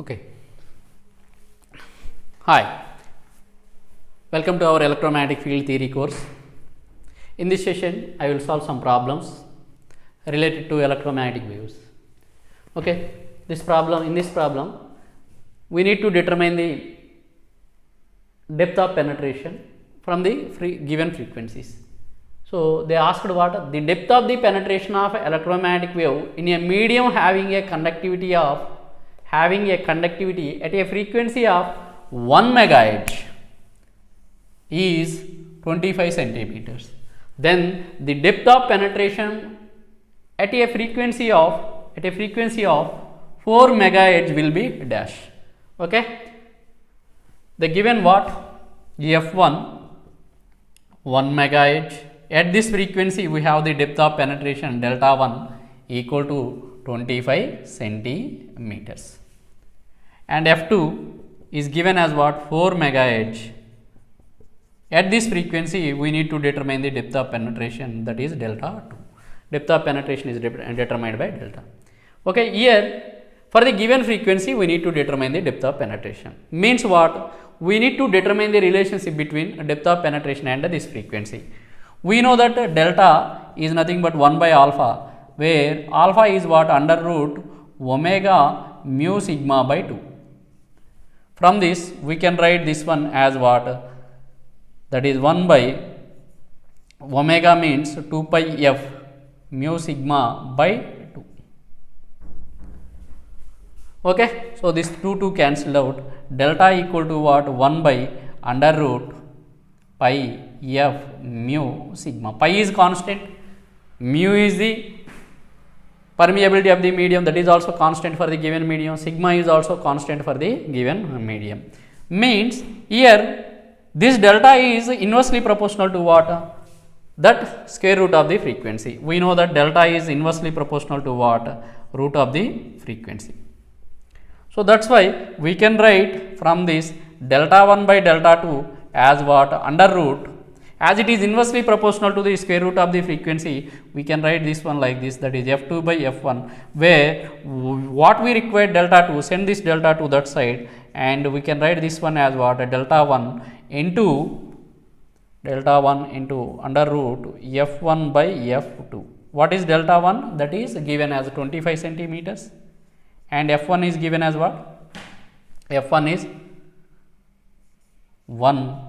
Okay. Hi, welcome to our electromagnetic field theory course. In this session, I will solve some problems related to electromagnetic waves. Okay, in this problem, we need to determine the depth of penetration from the given frequencies. So they asked what the depth of the penetration of electromagnetic wave in a medium having a conductivity at a frequency of 1 megahertz is 25 centimeters. Then the depth of penetration at a frequency of 4 megahertz will be dash. Okay, the given what f1 1 megahertz. At this frequency, we have the depth of penetration delta 1 equal to 25 centimeters, and f2 is given as what 4 megahertz. At this frequency, we need to determine the depth of penetration, that is delta 2. Depth of penetration is determined by delta. Okay, here for the given frequency, we need to determine the depth of penetration. Means what? We need to determine the relationship between depth of penetration and this frequency. We know that delta is nothing but 1 by alpha, where alpha is what? Under root omega mu sigma by 2. From this, we can write this one as what? That is 1 by omega means 2 pi f mu sigma by 2. Okay, so this 2 cancelled out. Delta equal to what? 1 by under root pi f mu sigma. Pi is constant, mu is the permeability of the medium, that is also constant for the given medium, sigma is also constant for the given medium. Means here this delta is inversely proportional to what? That square root of the frequency. We know that delta is inversely proportional to what? Root of the frequency. So that's why we can write from this delta 1 by delta 2 as what? Under root, as it is inversely proportional to the square root of the frequency, we can write this one like this, that is f2 by f1, where what we require delta 2, send this delta to that side, and we can write this one as what? Delta 1 into under root f1 by f2. What is delta 1? That is given as 25 centimeters, and f1 is given as what? F1 is 1.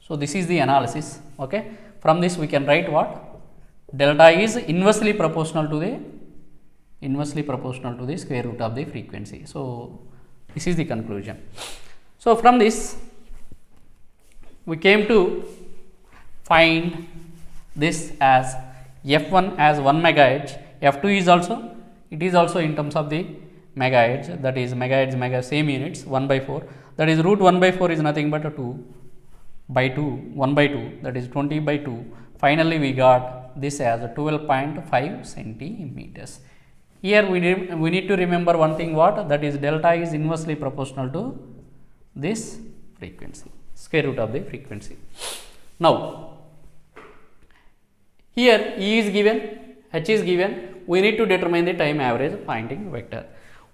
So this is the analysis. Okay, from this we can write what? Delta is inversely proportional to the square root of the frequency. So this is the conclusion. So from this we came to find this as f1 as 1 megahertz, f2 is also, it is also in terms of the megahertz, that is megahertz same units, 1 by 4, that is root 1 by 4 is nothing but a 2 by 2, 1 by 2, that is 20 by 2. Finally we got this as 12.5 centimeters. Here we need to remember one thing, what? That is delta is inversely proportional to this frequency, square root of the frequency. Now here E is given, H is given, we need to determine the time average Poynting vector.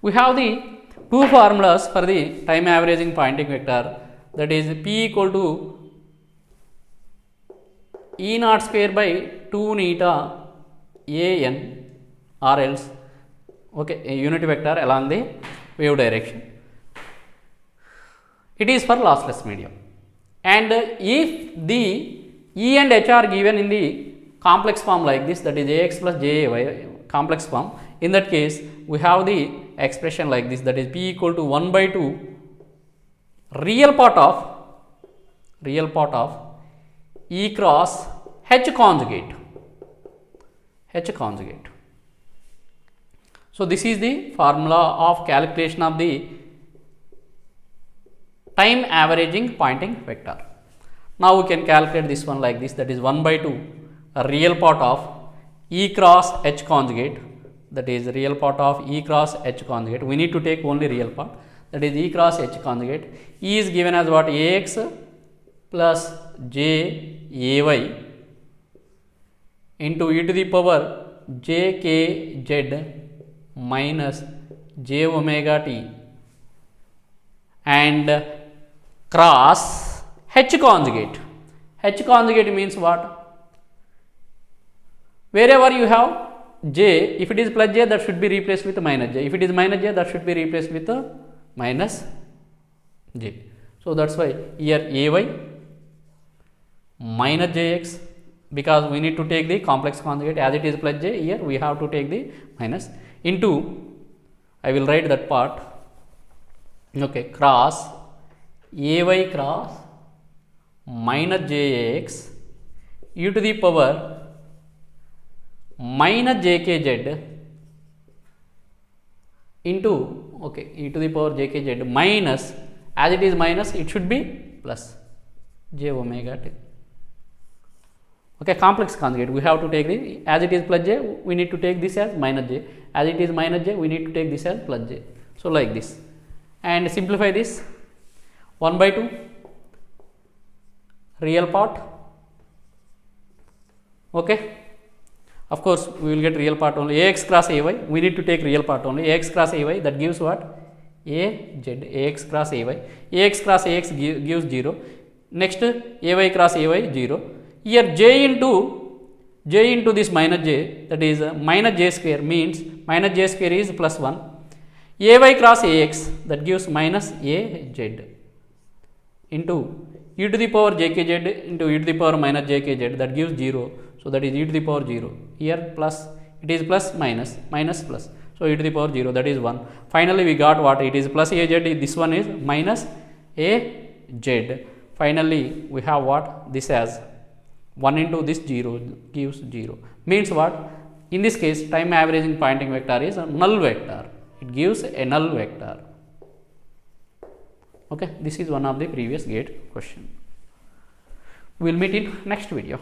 We have the two formulas for the time averaging Poynting vector, that is P equal to E naught square by 2 eta a n, or else okay, a unit vector along the wave direction. It is for lossless medium, and if the E and H are given in the complex form like this, that is Ax plus Jay complex form, in that case we have the expression like this, that is P equal to 1 by 2 real part of E cross H conjugate. So this is the formula of calculation of the time averaging Poynting vector. Now we can calculate this one like this, that is 1 by 2 real part of E cross H conjugate, that is real part of E cross H conjugate. We need to take only real part, that is E cross H conjugate. E is given as what? Ax plus j ay into e to the power j k z minus j omega t and cross H conjugate. H conjugate means what? Wherever you have j, if it is plus j, that should be replaced with minus j. If it is minus j, that should be replaced with minus j. So that's why here ay minus jx, because we need to take the complex conjugate. As it is plus j, here we have to take the minus into, I will write that part, okay, cross ay cross minus jx e to the power minus jkz into, okay, e to the power jkz minus, as it is minus, it should be plus j omega t. Okay, complex conjugate, we have to take the, as it is plus j, we need to take this as minus j, as it is minus j, we need to take this as plus j. So like this, and simplify this, 1 by 2 real part, okay. Of course, we will get real part only, ax cross ay, we need to take real part only, ax cross ay, that gives what? Az, ax cross ax gives 0, next ay cross ay 0, here j into this minus j, that is minus j square, means minus j square is plus 1, ay cross ax, that gives minus az into e to the power jkz into e to the power minus jkz, that gives 0. So that is e to the power 0, here plus, it is plus minus, minus plus, so e to the power 0, that is 1. Finally we got what? It is plus az, this one is minus az. Finally we have what? This as 1 into this 0 gives 0, means what? In this case, time averaging Poynting vector is a null vector, it gives a null vector. Okay, this is one of the previous GATE question. We will meet in next video.